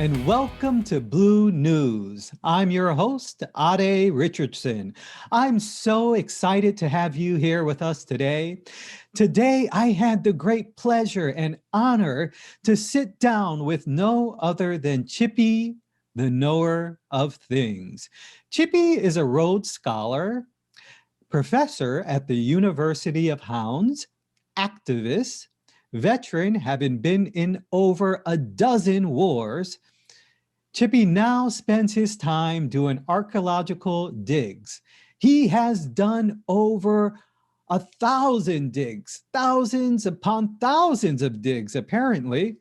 and welcome to Blue News. I'm your host, Ade Richardson. I'm so excited to have you here with us today. Today, I had the great pleasure and honor to sit down with no other than Chippy, the knower of things. Chippy is a Rhodes Scholar, professor at the University of Hounds, activist, veteran having been in over a dozen wars. Chippy now spends his time doing archaeological digs. He has done over 1,000 digs, thousands upon thousands of digs, apparently.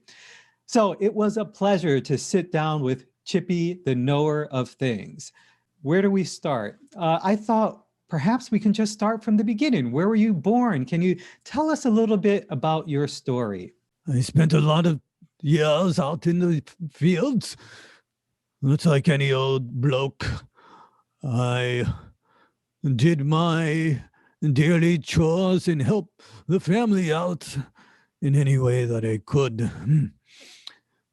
So it was a pleasure to sit down with Chippy, the knower of things. Where do we start? I thought perhaps we can just start from the beginning. Where were you born? Can you tell us a little bit about your story? I spent a lot of years out in the fields. It's like any old bloke. I did my daily chores and helped the family out in any way that I could.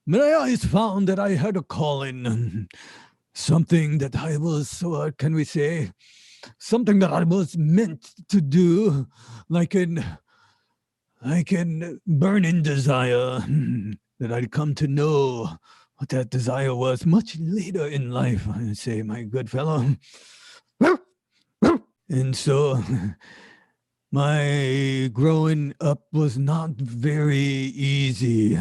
But I always found that I had a calling, something that I was, what can we say, something that I was meant to do, like an burning desire that I'd come to know what that desire was much later in life, I would say, my good fellow. And so my growing up was not very easy.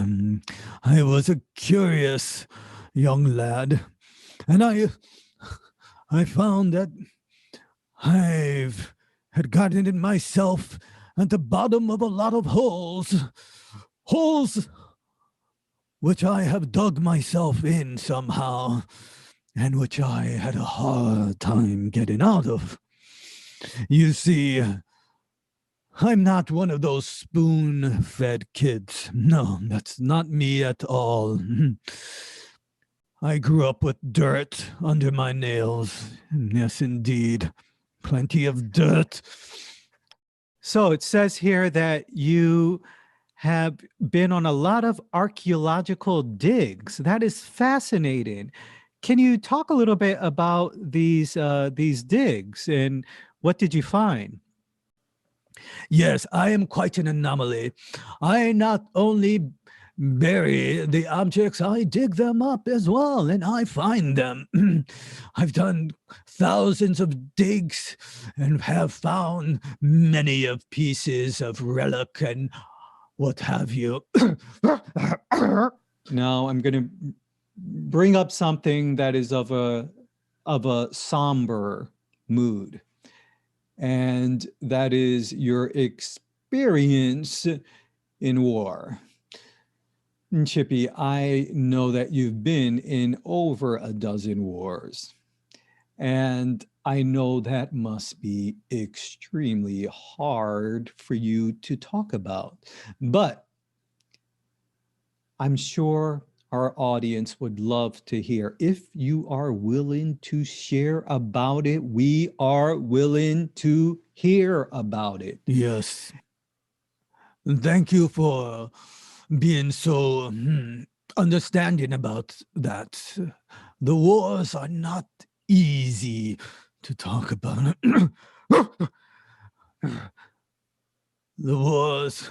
I was a curious young lad, and I found that I've had gotten in myself at the bottom of a lot of holes which I have dug myself in somehow, and which I had a hard time getting out of. You see, I'm not one of those spoon-fed kids. No, that's not me at all. I grew up with dirt under my nails. Yes, indeed. Plenty of dirt. So it says here that you have been on a lot of archaeological digs. That is fascinating. Can you talk a little bit about these digs and what did you find? Yes, I am quite an anomaly. I not only bury the objects, I dig them up as well, and I find them. I've done thousands of digs and have found many of pieces of relic and what have you. Now I'm going to bring up something that is of a somber mood, and that is your experience in war. Chippy, I know that you've been in over a dozen wars, and I know that must be extremely hard for you to talk about, but I'm sure our audience would love to hear. If you are willing to share about it, we are willing to hear about it. Yes. Thank you for being so understanding about that. The wars are not easy to talk about. The wars.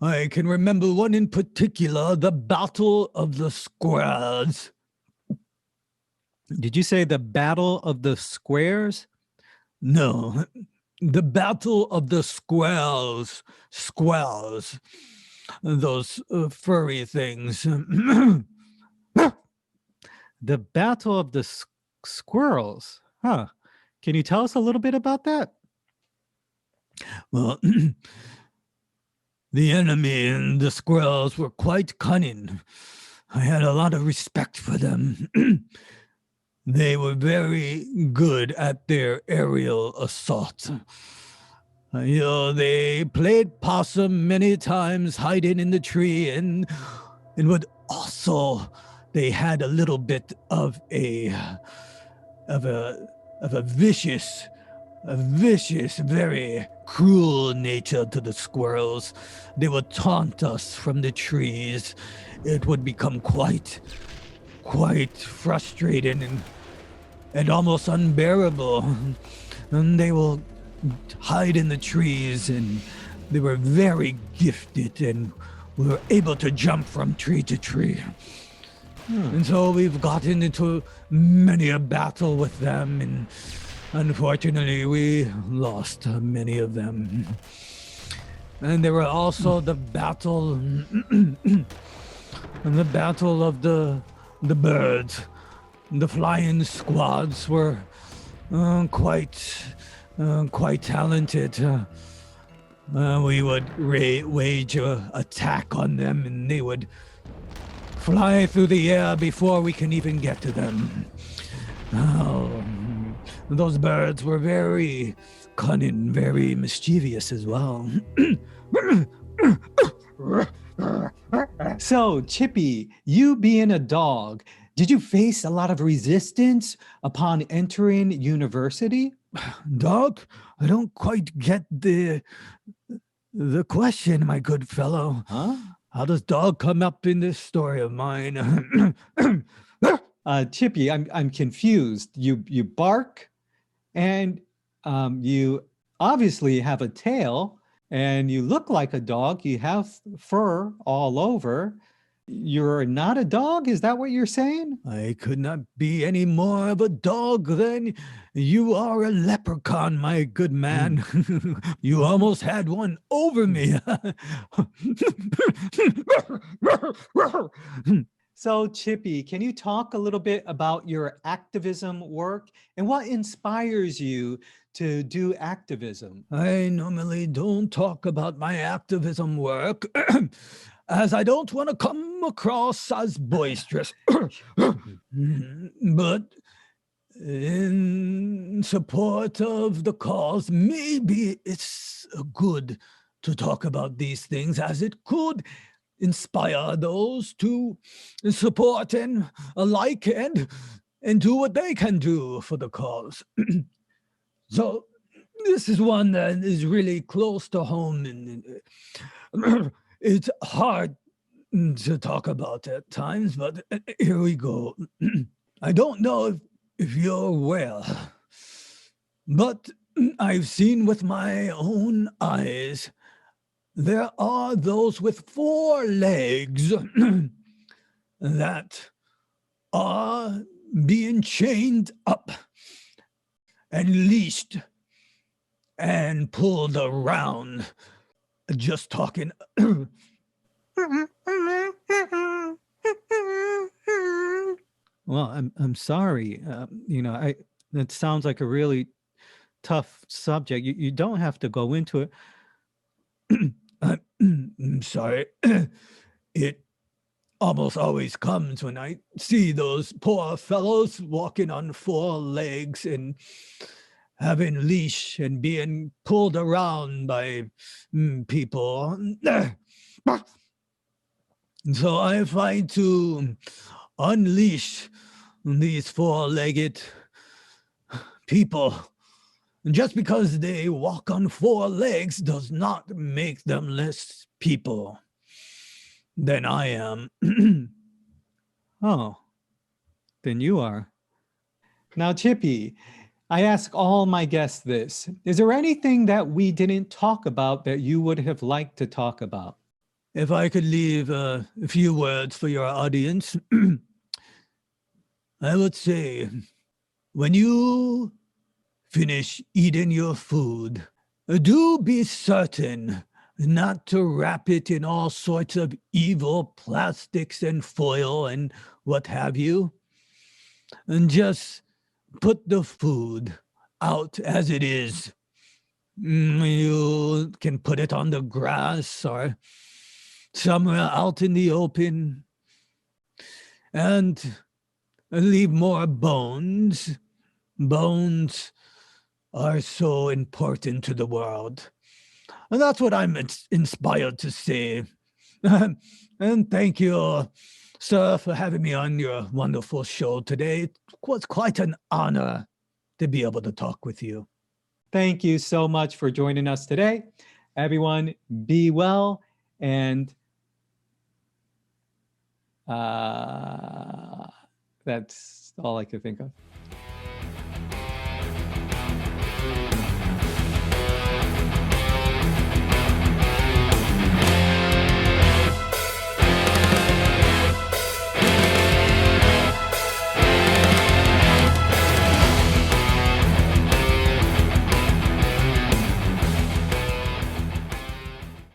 I can remember one in particular, the Battle of the Squares. Did you say the Battle of the Squares? No, the Battle of the Squares. Squares. Those furry things. The Battle of the Squirrels. Huh. Can you tell us a little bit about that? Well, the enemy and the squirrels were quite cunning. I had a lot of respect for them. They were very good at their aerial assault. They played possum many times, hiding in the tree, and would also, they had a little bit of a vicious a vicious, very cruel nature to the squirrels. They would taunt us from the trees. It would become quite frustrating and almost unbearable. And they will hide in the trees, and they were very gifted, and we were able to jump from tree to tree. And so we've gotten into many a battle with them, and unfortunately we lost many of them. And there were also the battle and the battle of the birds. The flying squads were quite talented. We would wage an attack on them, and they would fly through the air before we can even get to them. Oh, those birds were very cunning, very mischievous as well. So, Chippy, you being a dog, did you face a lot of resistance upon entering university? Dog, I don't quite get the question, my good fellow. Huh? How does dog come up in this story of mine? Chippy, I'm confused. You bark, and you obviously have a tail, and you look like a dog. You have fur all over. You're not a dog? Is that what you're saying? I could not be any more of a dog than you are a leprechaun, my good man. You almost had one over me. So, Chippy, can you talk a little bit about your activism work and what inspires you to do activism? I normally don't talk about my activism work as I don't want to come across as boisterous. But in support of the cause, maybe it's good to talk about these things, as it could inspire those to support and like and do what they can do for the cause. So this is one that is really close to home, and it's hard to talk about at times, but here we go. I don't know if you're aware, but I've seen with my own eyes, there are those with 4 legs that are being chained up and leashed and pulled around. Just talking. Well, I'm sorry. That sounds like a really tough subject. You don't have to go into it. I'm sorry. It almost always comes when I see those poor fellows walking on 4 legs and having leash and being pulled around by people. So I find to unleash these 4-legged people. Just because they walk on 4 legs does not make them less people than I am. Oh, then you are. Now, Chippy, I ask all my guests this. Is there anything that we didn't talk about that you would have liked to talk about? If I could leave a few words for your audience, I would say, when you finish eating your food, do be certain not to wrap it in all sorts of evil plastics and foil and what have you, and just put the food out as it is. You can put it on the grass or somewhere out in the open and leave more bones. Bones are so important to the world. And that's what I'm inspired to say. And thank you, sir, for having me on your wonderful show today. It was quite an honor to be able to talk with you. Thank you so much for joining us today. Everyone, be well, and that's all I could think of.